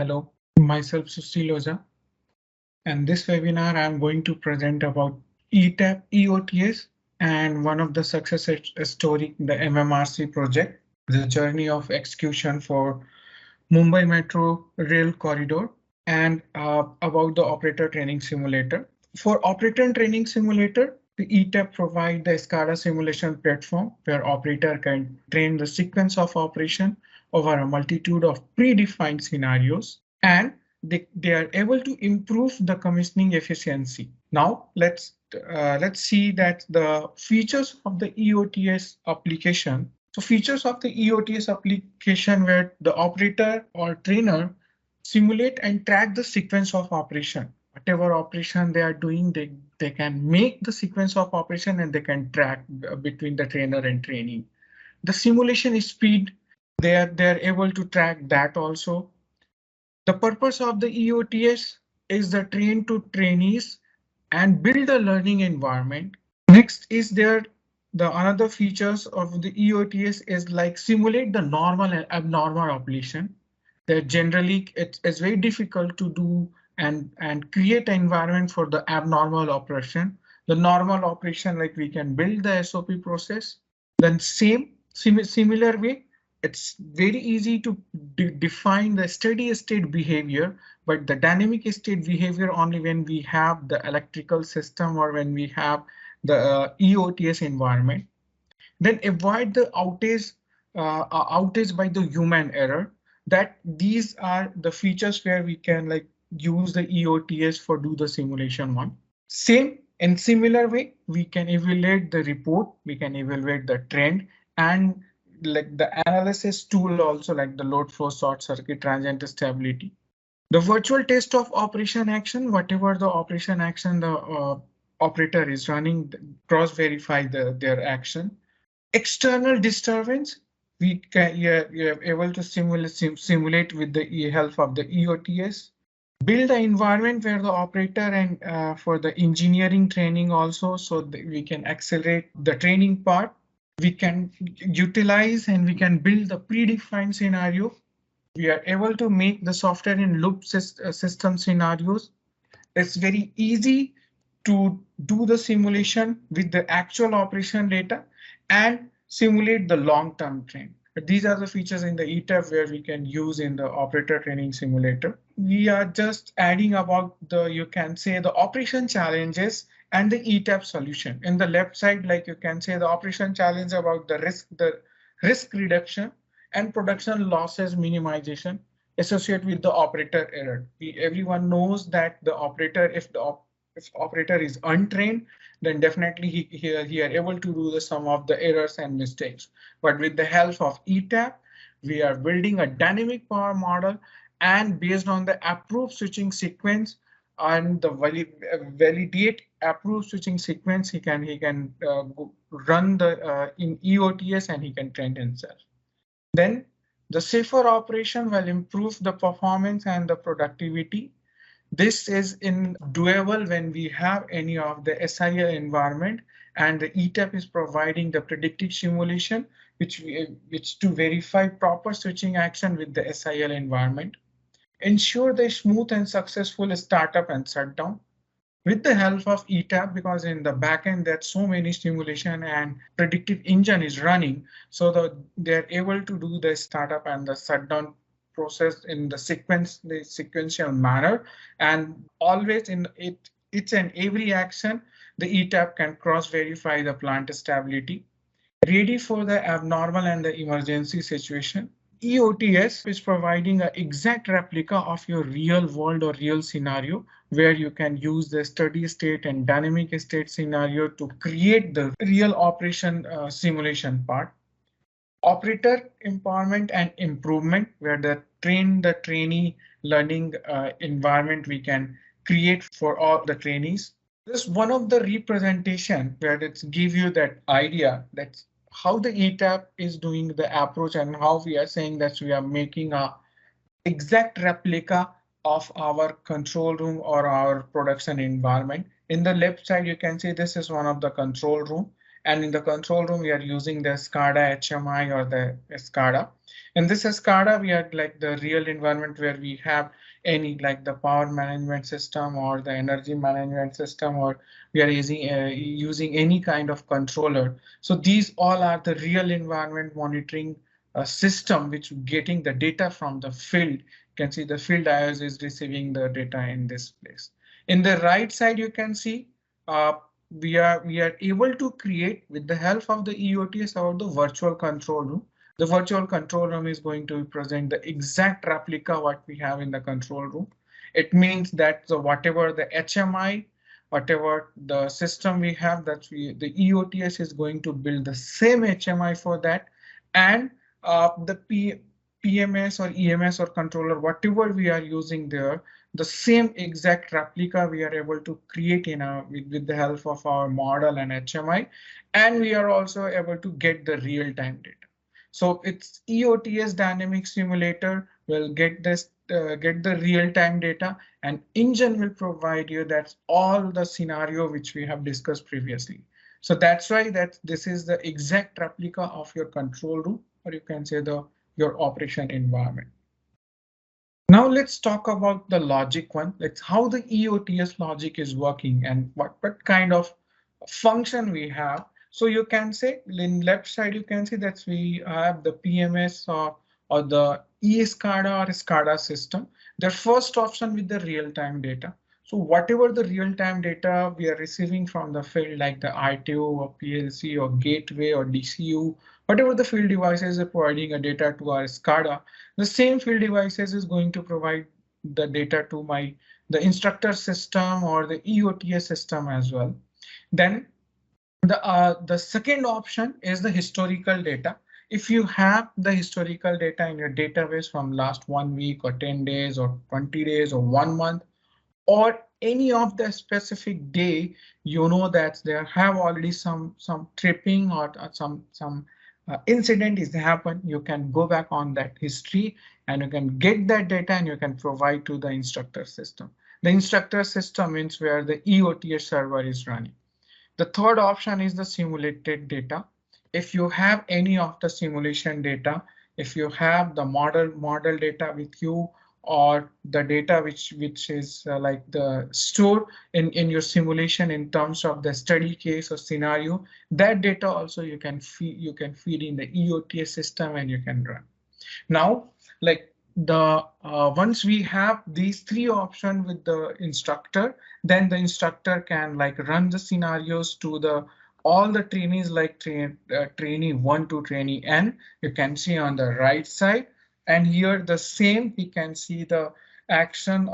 Hello, myself Sustiloja, and this webinar I'm going to present about ETAP eOTS and one of the story, the MMRC project, the journey of execution for Mumbai Metro Rail corridor, and about the operator training simulator. For operator training simulator, the ETAP provide the SCADA simulation platform where operator can train the sequence of operation over a multitude of predefined scenarios, and they are able to improve the commissioning efficiency. Now let's see that the features of the eOTS application. So features of the eOTS application where the operator or trainer simulate and track the sequence of operation. Whatever operation they are doing, they can make the sequence of operation and they can track between the trainer and trainee. The simulation speed, they're able to track that also. The purpose of the eOTS is the train to trainees and build a learning environment. Next is the another features of the eOTS is like simulate the normal and abnormal operation. That generally it's very difficult to do and create an environment for the abnormal operation. The normal operation, like we can build the SOP process. Then similar way, it's very easy to define the steady state behavior, but the dynamic state behavior only when we have the electrical system or when we have the eOTS environment. Then avoid the outage by the human error. That these are the features where we can like use the eOTS for do the simulation one. Same in similar way, we can evaluate the report, we can evaluate the trend, and like the analysis tool also, like the load flow, short circuit, transient stability. The virtual test of operation action, whatever the operation action the operator is running, cross verify their action. External disturbance, you're able to simulate with the help of the eOTS. Build an environment where the operator and for the engineering training also, so that we can accelerate the training part. We can utilize and we can build the predefined scenario. We are able to make the software in loop system scenarios. It's very easy to do the simulation with the actual operation data and simulate the long-term trend. These are the features in the ETAP where we can use in the operator training simulator. We are just adding about the, you can say the operation challenges and the ETAP solution. In the left side, like you can say the operation challenge about the risk reduction and production losses minimization associated with the operator error. Everyone knows that the operator, if operator is untrained, then definitely he are able to do the some of the errors and mistakes. But with the help of ETAP, we are building a dynamic power model, and based on the approved switching sequence and the validate approved switching sequence, he can run the in eOTS and he can train himself. Then the safer operation will improve the performance and the productivity. This is doable when we have any of the SIL environment, and the ETAP is providing the predictive simulation, which to verify proper switching action with the SIL environment. Ensure the smooth and successful startup and shutdown with the help of ETAP, because in the backend there's so many simulation and predictive engine is running, so that they're able to do the startup and the shutdown process in the sequential manner, and always in it's an every action the ETAP can cross verify the plant stability, ready for the abnormal and the emergency situation. eOTS is providing an exact replica of your real world or real scenario, where you can use the steady state and dynamic state scenario to create the real operation simulation part. Operator empowerment and improvement, where the trainee learning environment we can create for all the trainees. This is one of the representation where it's give you that idea that how the ETAP is doing the approach and how we are saying that we are making a exact replica of our control room or our production environment. In the left side, you can see this is one of the control room, And in the control room, we are using the SCADA HMI or the SCADA. In this SCADA, we are like the real environment where we have any like the power management system or the energy management system, or we are using any kind of controller. So these all are the real environment monitoring system which getting the data from the field. You can see the field IOs is receiving the data in this place. In the right side, you can see uh, we are able to create with the help of the eOTS or the virtual control room. The virtual control room is going to present the exact replica what we have in the control room. It means that whatever the HMI, whatever the system we have, the eOTS is going to build the same HMI for that, and the PMS or EMS or controller, whatever we are using there, the same exact replica we are able to create with the help of our model and HMI, and we are also able to get the real-time data. So it's eOTS dynamic simulator will get the real-time data, and engine will provide you that's all the scenario which we have discussed previously. So that's why this is the exact replica of your control room, or you can say your operation environment. Now let's talk about the logic one. Let's how the eOTS logic is working and what kind of function we have. So you can say in left side, you can see that we have the PMS or the eSCADA or SCADA system. The first option with the real-time data. So whatever the real-time data we are receiving from the field, like the ITO or PLC or gateway or DCU, whatever the field devices are providing a data to our SCADA, the same field devices is going to provide the data to the instructor system or the eOTS system as well. Then the second option is the historical data. If you have the historical data in your database from last 1 week or 10 days or 20 days or 1 month, or any of the specific day, you know that there have already some tripping or some incident is happened, you can go back on that history and you can get that data and you can provide to the instructor system. The instructor system means where the eOTS server is running. The third option is the simulated data. If you have any of the simulation data, if you have the model data with you, or the data which is like the store in your simulation in terms of the study case or scenario, that data also you can feed in the eOTS system and you can run. Now, like the once we have these three options with the instructor, then the instructor can like run the scenarios to the all the trainees like trainee 1 to trainee N. You can see on the right side, and here the same we can see the action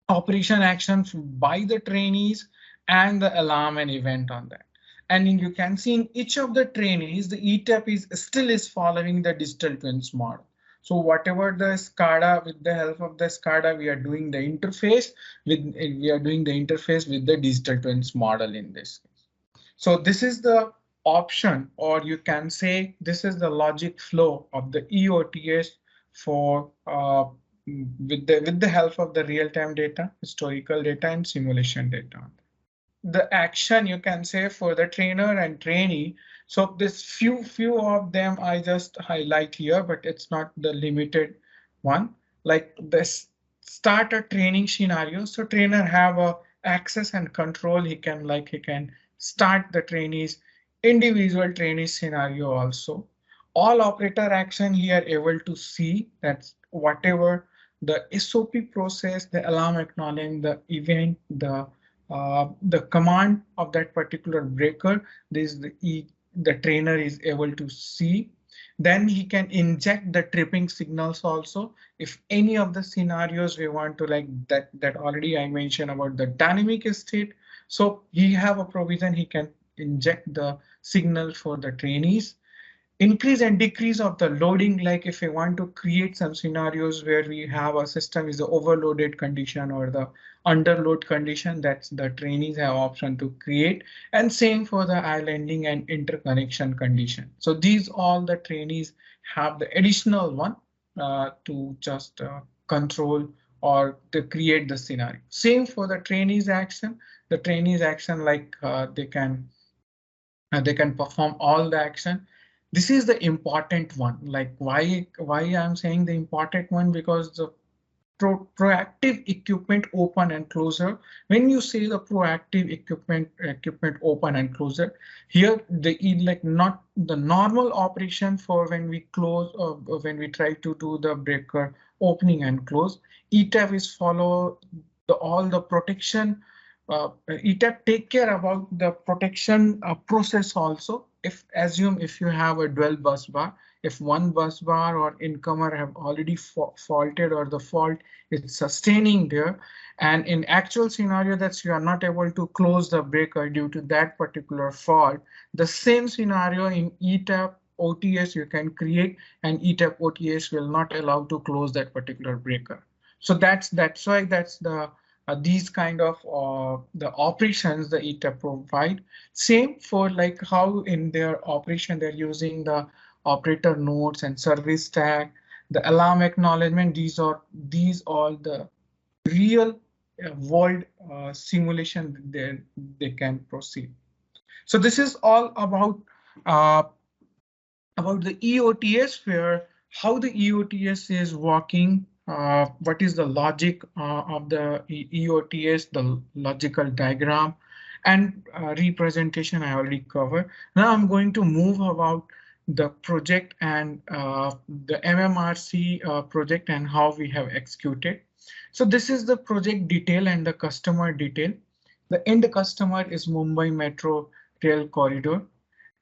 operation actions by the trainees and the alarm and event on that. And you can see in each of the trainees, the ETAP is still following the digital twins model. So whatever the SCADA, with the help of the SCADA, we are doing the interface with the digital twins model in this case. So this is the option, or you can say this is the logic flow of the eOTS for with the help of the real-time data, historical data, and simulation data. The action you can say for the trainer and trainee. So this few of them I just highlight here, but it's not the limited one. Like this start a training scenario. So trainer have a access and control. He can start the trainees individual trainee scenario also. All operator action here able to see that's whatever the SOP process, the alarm acknowledging the event, the command of that particular breaker, the trainer is able to see. Then he can inject the tripping signals also. If any of the scenarios we want to like that already I mentioned about the dynamic state. So he have a provision, he can inject the signal for the trainees. Increase and decrease of the loading, like if we want to create some scenarios where we have a system is the overloaded condition or the underload condition, that's the trainees have option to create, and same for the islanding and interconnection condition. So these all the trainees have the additional one to just control or to create the scenario. Same for the trainees action. The trainees action like they can They can perform all the action. This is the important one. Like why I'm saying the important one, because the proactive equipment open and closer. When you say the proactive equipment open and closer, here the like not the normal operation for when we close or when we try to do the breaker opening and close. ETAP is follow all the protection. ETAP take care about the protection process also. If assume if you have a dual bus bar, if one bus bar or incomer have already faulted or the fault is sustaining there, and in actual scenario that you are not able to close the breaker due to that particular fault, the same scenario in ETAP OTS you can create, and ETAP OTS will not allow to close that particular breaker. So that's why that's the these kind of the operations the ETAP provide. Same for like how in their operation they're using the operator nodes and service tag, the alarm acknowledgement. These all the real world simulation they can proceed. So this is all uh, about the eOTS, where how the eOTS is working, what is the logic of the eOTS, the logical diagram, and representation I already covered. Now I'm going to move about the project and the MMRC project and how we have executed. So this is the project detail and the customer detail. The end customer is Mumbai Metro Rail corridor.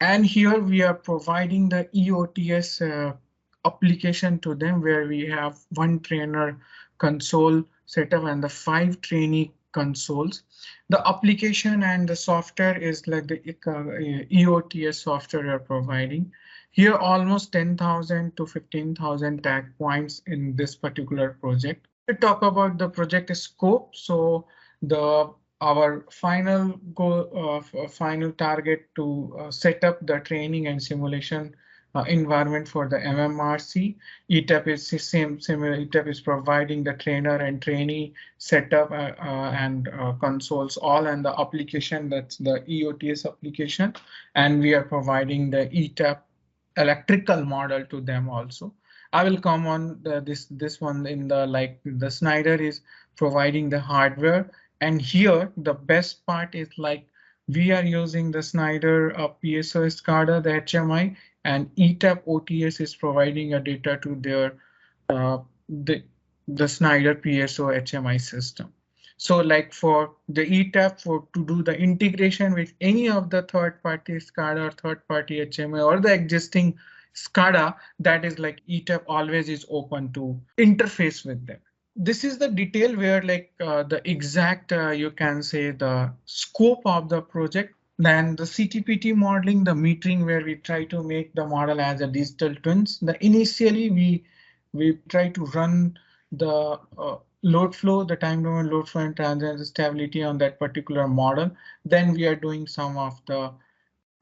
And here we are providing the eOTS application to them, where we have one trainer console setup and the 5 trainee consoles. The application and the software is like the eOTS software we are providing. Here almost 10,000 to 15,000 tag points in this particular project. To talk about the project scope, so the our final goal of final target to set up the training and simulation environment for the MMRC. ETAP is the similar. ETAP is providing the trainer and trainee setup and consoles all, and the application, that's the eOTS application, and we are providing the ETAP electrical model to them also. I will come on this one in the like the Snyder is providing the hardware, and here the best part is like we are using the Snyder PSO SCADA, the HMI, and ETAP OTS is providing a data to their uh, the the Snyder PSO HMI system. So like for the ETAP, for to do the integration with any of the third-party SCADA or third-party HMI or the existing SCADA, that is like ETAP always is open to interface with them. This is the detail where like the exact you can say the scope of the project. Then the CTPT modeling, the metering, where we try to make the model as a digital twins. The initially we try to run the load flow, the time domain load flow and transient stability on that particular model. Then we are doing some of the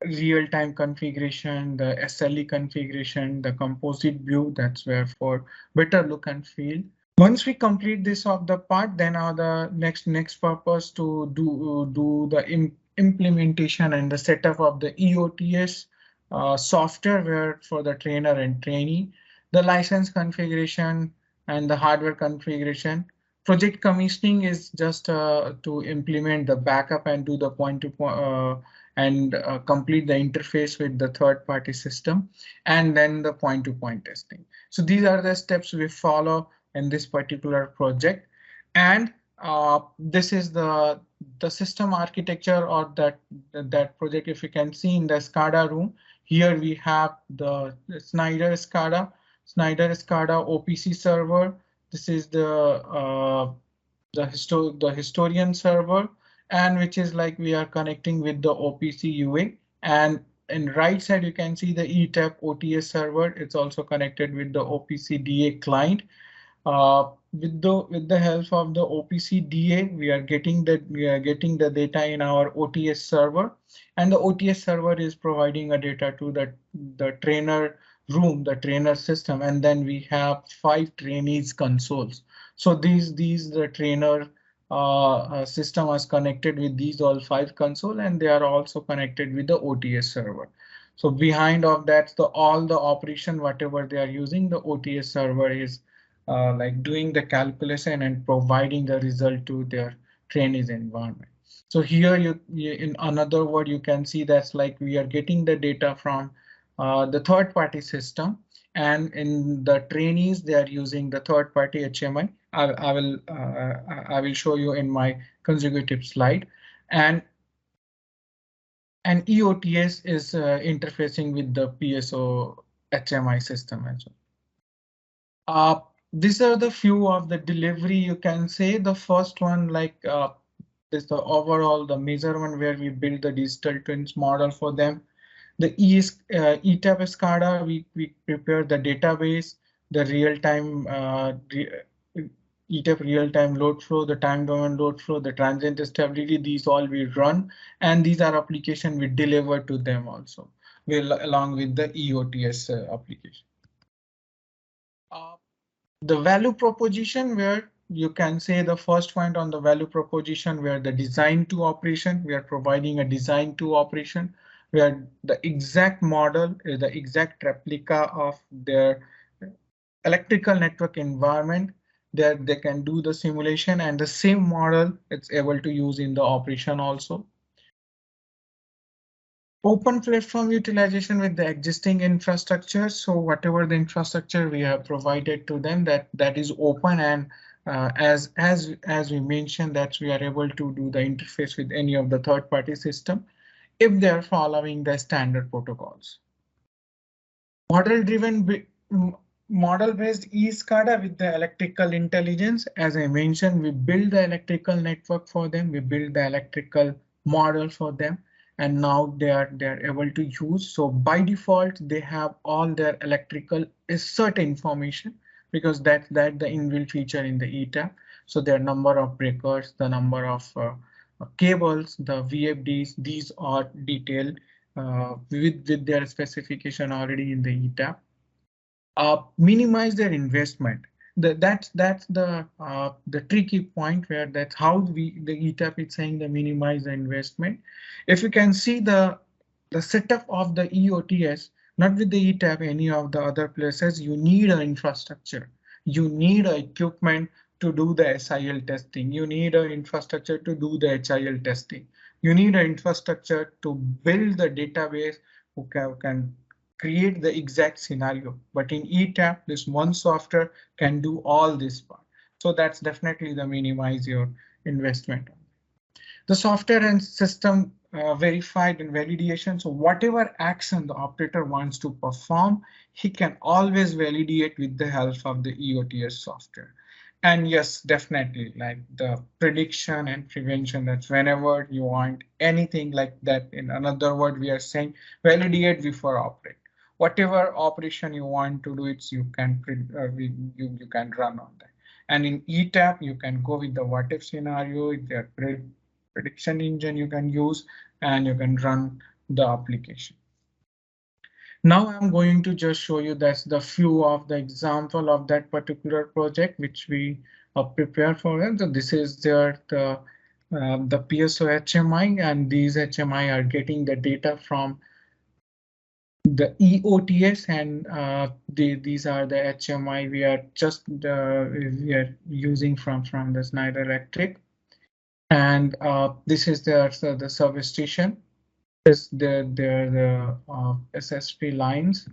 real-time configuration, the SLE configuration, the composite view, that's where for better look and feel. Once we complete this of the part, then the next purpose to do the implementation and the setup of the eOTS software, where for the trainer and trainee, the license configuration and the hardware configuration. Project commissioning is just to implement the backup and do the point to point and complete the interface with the third party system, and then the point to point testing. So these are the steps we follow in this particular project. And this is the system architecture or that project. If you can see in the SCADA room, here we have the Snyder SCADA OPC server. This is the historian server, and which is like we are connecting with the OPC UA. And in right side you can see the ETAP OTS server. It's also connected with the OPC DA client. With the help of the OPC DA, we are getting the data in our OTS server, and the OTS server is providing a data to the trainer room, the trainer system, and then we have 5 trainees consoles. So these the trainer system is connected with these all 5 console, and they are also connected with the OTS server. So behind of that, all the operation, whatever they are using, the OTS server is like doing the calculation and providing the result to their trainees environment. So here in another word, you can see that's like we are getting the data from the third party system, and in the trainees, they are using the third party HMI. I will show you in my consecutive slide, and eOTS is interfacing with the PSO HMI system as well. These are the few of the delivery, you can say. The first one, like is the overall the major one where we build the digital twins model for them. The ETAP SCADA, we prepare the database, the real-time ETAP real-time load flow, the time domain load flow, the transient stability, these all we run, and these are application we deliver to them also, along with the eOTS application. The value proposition, where you can say the first point on the value proposition, where the design to operation, we are providing a design to operation where the exact model is the exact replica of their electrical network environment, that they can do the simulation, and the same model it's able to use in the operation also. Open platform utilization with the existing infrastructure. So whatever the infrastructure we have provided to them, that is open, and as we mentioned, that we are able to do the interface with any of the third party system if they are following the standard protocols. Model driven model based eSCADA with the electrical intelligence. As I mentioned, we build the electrical network for them. We build the electrical model for them, and now they are able to use. So by default, they have all their electrical assert information, because that's the inbuilt feature in the ETAP. So their number of breakers, the number of cables, the VFDs, these are detailed with their specification already in the ETAP. Minimize their investment. That's the tricky point, where that's how the ETAP is saying the minimize the investment. If you can see the setup of the eOTS, not with the ETAP, any of the other places, you need an infrastructure. You need a equipment to do the SIL testing. You need an infrastructure to do the HIL testing. You need an infrastructure to build the database who can create the exact scenario. But in ETAP, this one software can do all this part. So that's definitely the minimize your investment. The software and system verified and validation. So whatever action the operator wants to perform, he can always validate with the help of the eOTS software. And yes, definitely, like the prediction and prevention, that's whenever you want anything like that. In another word, we are saying validate before operate. Whatever operation you want to do, it's you can you can run on that. And in ETAP, you can go with the what if scenario. Their prediction engine you can use, and you can run the application. Now I'm going to just show you that's the few of the example of that particular project which we prepare for them. So this is the PSO HMI, and these HMI are getting the data from the eOTS, and these are the HMI we are just we are using from the Schneider Electric, and this is the service station. This the SSP lines.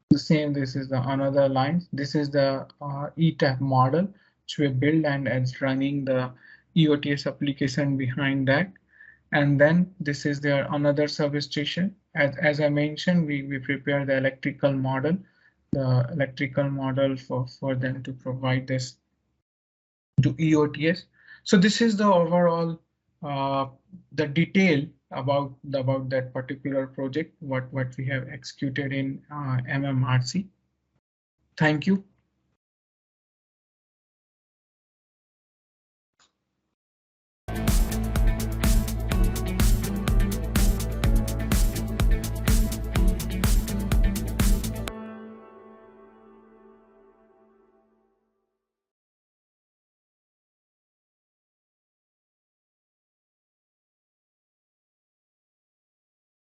The same. This is the another line. This is the ETAP model which we build, and it's running the eOTS application behind that. And then this is their another service station. As I mentioned, we prepare the electrical model for them to provide this to eOTS. So this is the overall the detail about that particular project, what we have executed in MMRC. Thank you.